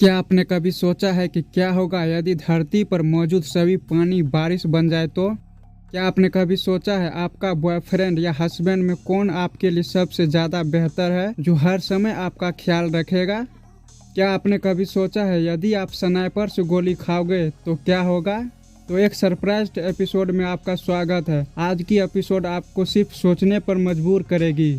क्या आपने कभी सोचा है कि क्या होगा यदि धरती पर मौजूद सभी पानी बारिश बन जाए तो? क्या आपने कभी सोचा है आपका बॉयफ्रेंड या हस्बैंड में कौन आपके लिए सबसे ज़्यादा बेहतर है, जो हर समय आपका ख्याल रखेगा? क्या आपने कभी सोचा है यदि आप स्नाइपर से गोली खाओगे तो क्या होगा? तो एक सरप्राइज एपिसोड में आपका स्वागत है। आज की एपिसोड आपको सिर्फ सोचने पर मजबूर करेगी।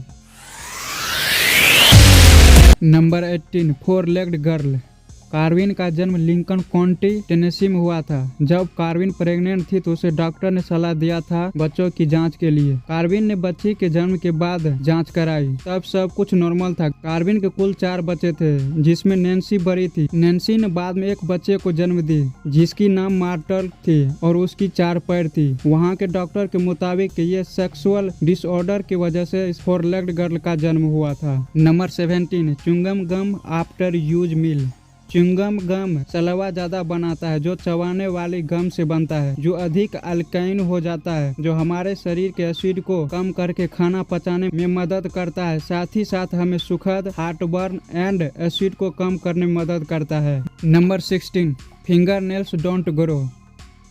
Number 18, four legged girl. Corvin का जन्म लिंकन काउंटी, टेनेसी में हुआ था। जब कार्विन प्रेग्नेंट थी तो उसे डॉक्टर ने सलाह दिया था बच्चों की जांच के लिए। कार्विन ने बच्ची के जन्म के बाद जांच कराई, तब सब कुछ नॉर्मल था। कार्विन के कुल 4 बच्चे थे, जिसमें नैन्सी बड़ी थी। नैन्सी ने बाद में एक बच्चे को जन्म दी जिसकी नाम मार्टल थी और उसकी 4 पैर थी। वहाँ के डॉक्टर के मुताबिक ये सेक्सुअल डिसऑर्डर की वजह से इस फोर लेग्ड गर्ल का जन्म हुआ था। नंबर 17, च्युइंगम गम आफ्टर यूज मील। च्युइंगम गम सलवा ज्यादा बनाता है, जो चबाने वाली गम से बनता है, जो अधिक अल्काइन हो जाता है, जो हमारे शरीर के एसिड को कम करके खाना पचाने में मदद करता है। साथ ही साथ हमें सुखद हार्टबर्न एंड एसिड को कम करने में मदद करता है। Number 16, finger nails don't grow.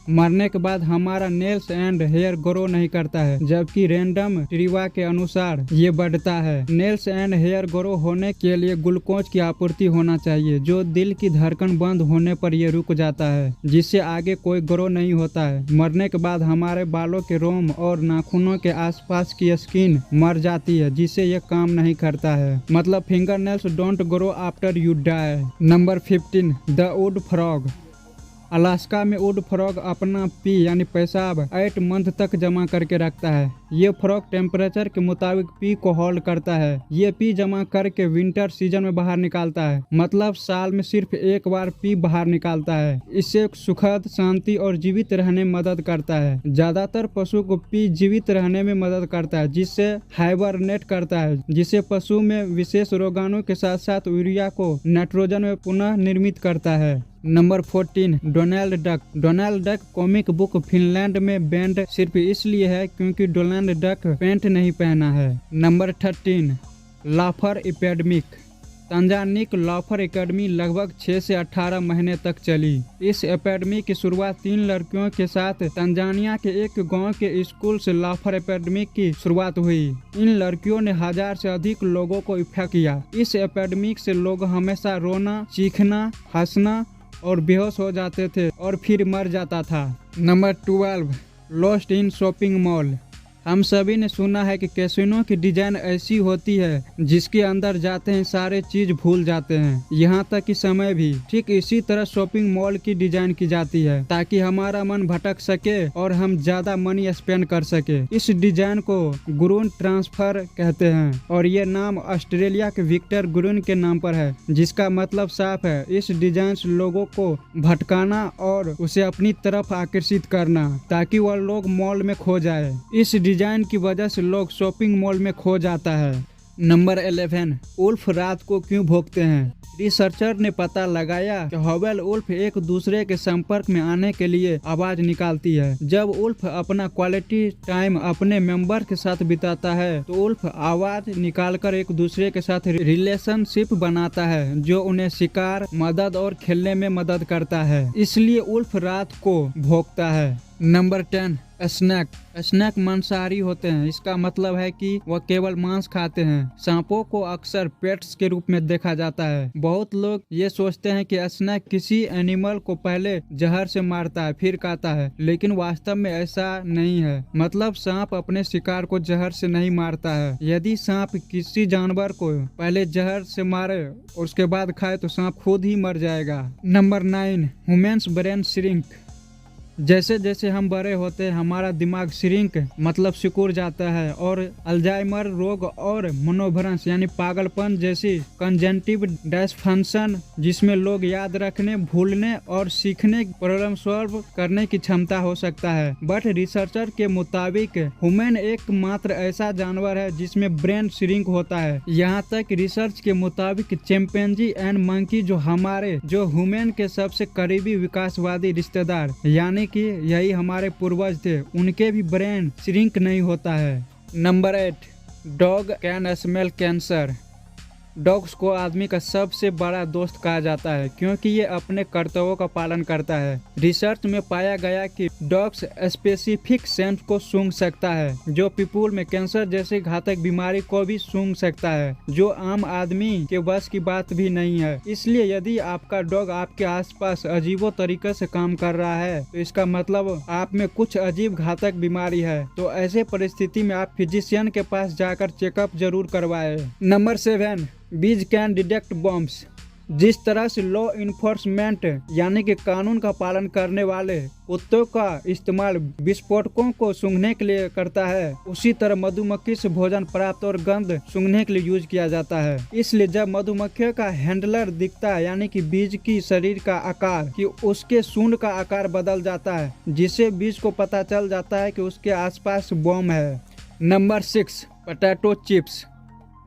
मरने के बाद हमारा नेल्स एंड हेयर ग्रो नहीं करता है, जबकि रैंडम ट्रीवा के अनुसार ये बढ़ता है। नेल्स एंड हेयर ग्रो होने के लिए ग्लूकोज की आपूर्ति होना चाहिए, जो दिल की धड़कन बंद होने पर ये रुक जाता है, जिससे आगे कोई ग्रो नहीं होता है। मरने के बाद हमारे बालों के रोम और नाखूनों के आसपास की स्किन मर जाती है, जिससे ये काम नहीं करता है। मतलब finger nails don't grow after you die. Number 15, the wood frog. Alaska में वुड फ्रॉग अपना पी यानी पेशाब 8 मंथ तक जमा करके रखता है। ये फ्रॉग टेम्परेचर के मुताबिक पी को होल्ड करता है। ये पी जमा करके विंटर सीजन में बाहर निकालता है, मतलब साल में सिर्फ एक बार पी बाहर निकालता है। इससे सुखद, शांति और जीवित रहने में मदद करता है। ज्यादातर पशु को पी जीवित रहने में मदद करता है, जिससे हाइबरनेट करता है, जिससे पशु में विशेष रोगाणु के साथ साथ यूरिया को नाइट्रोजन में पुनः निर्मित करता है। Number 14, Donald duck. Donald duck comic book Finland में बैंड सिर्फ इसलिए है क्योंकि डोनाल्ड डक पैंट नहीं पहना है। Number 13, लाफर epidemic. तंजानिक लाफर एकेडमी लगभग 6 से 18 महीने तक चली। इस एकेडमी की शुरुआत 3 लड़कियों के साथ तंजानिया के एक गांव के स्कूल से लाफर एकेडमी की शुरुआत हुई। इन लड़कियों ने 1000 से अधिक लोगों को इकट्ठा किया। इस एकेडमी से लोग हमेशा रोना, चीखना, हंसना और बेहोश हो जाते थे और फिर मर जाता था। Number 12, lost in shopping mall. हम सभी ने सुना है कि कैसीनो की डिजाइन ऐसी होती है जिसके अंदर जाते हैं सारे चीज भूल जाते हैं, यहाँ तक कि समय भी। ठीक इसी तरह शॉपिंग मॉल की डिजाइन की जाती है ताकि हमारा मन भटक सके और हम ज्यादा मनी स्पेंड कर सके। इस डिजाइन को गुरुन ट्रांसफर कहते हैं और ये नाम ऑस्ट्रेलिया के विक्टर गुरुन के नाम पर है, जिसका मतलब साफ है, इस डिजाइन से लोगों को भटकाना और उसे अपनी तरफ आकर्षित करना ताकि वह लोग मॉल में खो जाए। इस डिजाइन की वजह से लोग शॉपिंग मॉल में खो जाता है। नंबर 11, उल्फ रात को क्यों भौंकते हैं। रिसर्चर ने पता लगाया कि हॉवेल उल्फ एक दूसरे के संपर्क में आने के लिए आवाज निकालती है। जब उल्फ अपना क्वालिटी टाइम अपने मेंबर के साथ बिताता है तो उल्फ आवाज निकालकर एक दूसरे के साथ रिलेशनशिप बनाता है, जो उन्हें शिकार, मदद और खेलने में मदद करता है। इसलिए उल्फ रात को भौंकता है। Number 10, snack. स्नैक मांसाहारी होते हैं, इसका मतलब है कि वह केवल मांस खाते हैं। सांपों को अक्सर पेट्स के रूप में देखा जाता है। बहुत लोग ये सोचते हैं कि स्नैक किसी एनिमल को पहले जहर से मारता है फिर खाता है, लेकिन वास्तव में ऐसा नहीं है। मतलब सांप अपने शिकार को जहर से नहीं मारता है। यदि सांप किसी जानवर को पहले जहर से मारे और उसके बाद खाए तो सांप खुद ही मर जाएगा। Number 9, humans brain shrink. जैसे जैसे हम बड़े होते हैं हमारा दिमाग श्रिंक मतलब सिकुड़ जाता है और अल्जाइमर रोग और मनोभ्रंश यानी पागलपन जैसी कंजेंटिव डिसफंक्शन, जिसमें लोग याद रखने, भूलने और सीखने प्रॉब्लम सॉल्व करने की क्षमता हो सकता है। बट रिसर्चर के मुताबिक ह्यूमन एकमात्र ऐसा जानवर है जिसमें ब्रेन श्रिंक होता है। यहाँ तक रिसर्च के मुताबिक चिंपैंजी एंड मंकी जो ह्यूमन के सबसे करीबी विकासवादी रिश्तेदार यानी कि यही हमारे पूर्वज थे, उनके भी ब्रेन श्रिंक नहीं होता है। Number 8, dog can smell cancer. Dogs को आदमी का सबसे बड़ा दोस्त कहा जाता है क्योंकि ये अपने कर्तव्यों का पालन करता है। रिसर्च में पाया गया कि डॉग्स स्पेसिफिक सेंट को सूंघ सकता है जो पीपुल में कैंसर जैसी घातक बीमारी को भी सूंघ सकता है, जो आम आदमी के बस की बात भी नहीं है। इसलिए यदि आपका डॉग आपके आसपास अजीबो तरीके से काम कर रहा है तो इसका मतलब आप में कुछ अजीब घातक बीमारी है। तो ऐसे परिस्थिति में आप फिजिशियन के पास जाकर चेकअप जरूर करवाएं। नंबर 7, बीज कैन डिटेक्ट बॉम्ब्स। जिस तरह से लॉ इन्फोर्समेंट यानी कि कानून का पालन करने वाले कुत्तों का इस्तेमाल विस्फोटकों को सूंघने के लिए करता है, उसी तरह मधुमक्खी से भोजन प्राप्त और गंध सूंघने के लिए यूज किया जाता है। इसलिए जब मधुमक्खियों का हैंडलर दिखता है यानी कि बीज की शरीर का आकार कि उसके सूंड का आकार बदल जाता है, जिससे बीज को पता चल जाता है कि उसके आसपास बॉम्ब है। Number 6, potato chips.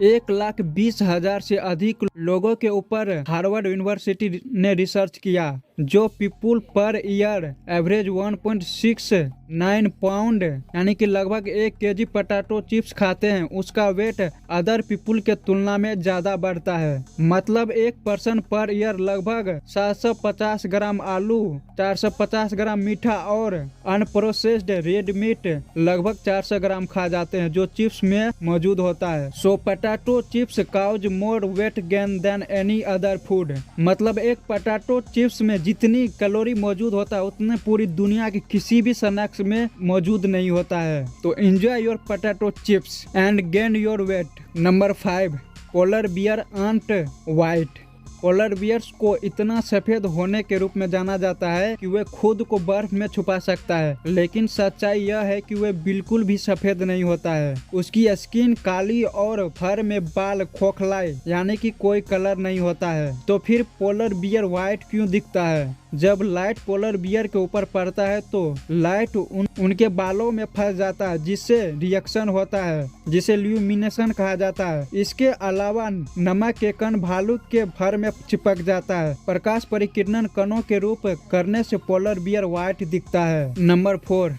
1,20,000 से अधिक लोगों के ऊपर हार्वर्ड यूनिवर्सिटी ने रिसर्च किया जो people per year average 1.69 pound यानी कि लगभग 1 केजी पोटैटो चिप्स खाते हैं, उसका वेट अदर पीपुल के तुलना में ज्यादा बढ़ता है। मतलब एक पर्सन पर ईयर लगभग 750 ग्राम आलू, 450 ग्राम मीठा और अनप्रोसेस्ड रेड मीट लगभग 400 ग्राम खा जाते हैं जो चिप्स में मौजूद होता है। So potato chips cause more weight gain than any other food. मतलब एक पोटैटो चिप्स में जितनी कैलोरी मौजूद होता है उतने पूरी दुनिया के किसी भी स्नैक्स में मौजूद नहीं होता है। तो enjoy your potato chips and gain your weight. Number 5, polar bear aren't white. Polar bears को इतना सफेद होने के रूप में जाना जाता है कि वे खुद को बर्फ में छुपा सकता है, लेकिन सच्चाई यह है कि वे बिल्कुल भी सफेद नहीं होता है। उसकी स्किन काली और फर में बाल खोखलाए यानी कि कोई कलर नहीं होता है। तो फिर पोलर बियर व्हाइट क्यों दिखता है? जब लाइट पोलर बियर के ऊपर पड़ता है तो लाइट उनके बालों में फंस जाता है जिससे रिएक्शन होता है जिसे ल्यूमिनेशन कहा जाता है। इसके अलावा नमक के कण भालू के फर में चिपक जाता है। प्रकाश परिकिरण कणों के रूप करने से पोलर बियर व्हाइट दिखता है। Number 4,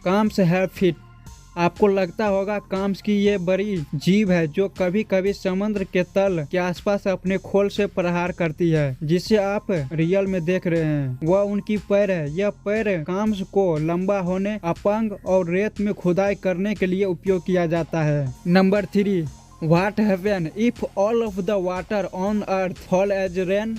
calms have feet. आपको लगता होगा काम्स की ये बड़ी जीभ है जो कभी कभी समुद्र के तल के आसपास अपने खोल से प्रहार करती है, जिसे आप रियल में देख रहे हैं। वह उनकी पैर है। यह पैर काम्स को लंबा होने, अपंग और रेत में खुदाई करने के लिए उपयोग किया जाता है। Number 3, what happen if all of the water on earth fall as rain.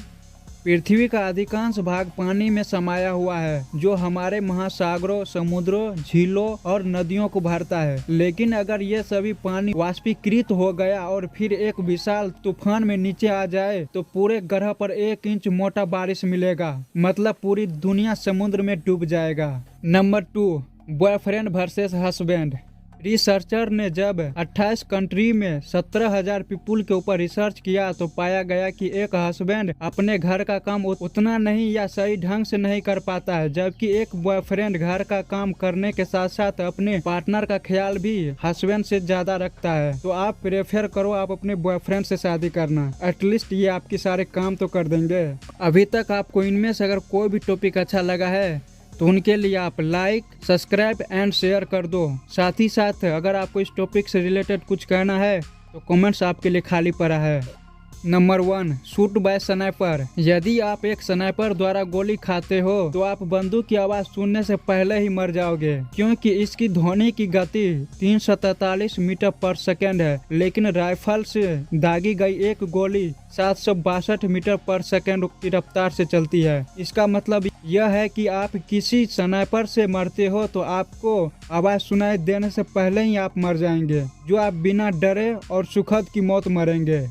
पृथ्वी का अधिकांश भाग पानी में समाया हुआ है जो हमारे महासागरों, समुद्रों, झीलों और नदियों को भरता है। लेकिन अगर ये सभी पानी वाष्पीकृत हो गया और फिर एक विशाल तूफान में नीचे आ जाए तो पूरे ग्रह पर 1 इंच मोटा बारिश मिलेगा। मतलब पूरी दुनिया समुद्र में डूब जाएगा। Number 2, boyfriend versus husband. Researcher ने जब 28 कंट्री में 17,000 पीपुल के ऊपर रिसर्च किया तो पाया गया कि एक हस्बैंड अपने घर का काम उतना नहीं या सही ढंग से नहीं कर पाता है, जबकि एक बॉयफ्रेंड घर का काम करने के साथ साथ अपने पार्टनर का ख्याल भी हस्बैंड से ज्यादा रखता है। तो आप प्रेफर करो आप अपने बॉयफ्रेंड से शादी करना, एटलीस्ट ये आपके सारे काम तो कर देंगे। अभी तक आपको इनमें से अगर कोई भी टॉपिक अच्छा लगा है तो उनके लिए आप लाइक, सब्सक्राइब एंड शेयर कर दो। साथ ही साथ अगर आपको इस टॉपिक से रिलेटेड कुछ कहना है तो कमेंट्स आपके लिए खाली पड़ा है। Number 1, shoot by sniper. यदि आप एक स्नाइपर द्वारा गोली खाते हो तो आप बंदूक की आवाज सुनने से पहले ही मर जाओगे, क्योंकि इसकी ध्वनि की गति 343 मीटर पर सेकेंड है, लेकिन राइफल से दागी गई एक गोली 762 मीटर पर सेकेंड की रफ्तार से चलती है। इसका मतलब यह है कि आप किसी स्नाइपर से मरते हो तो आपको आवाज सुनाई देने से पहले ही आप मर जाएंगे, जो आप बिना डरे और सुखद की मौत मरेंगे।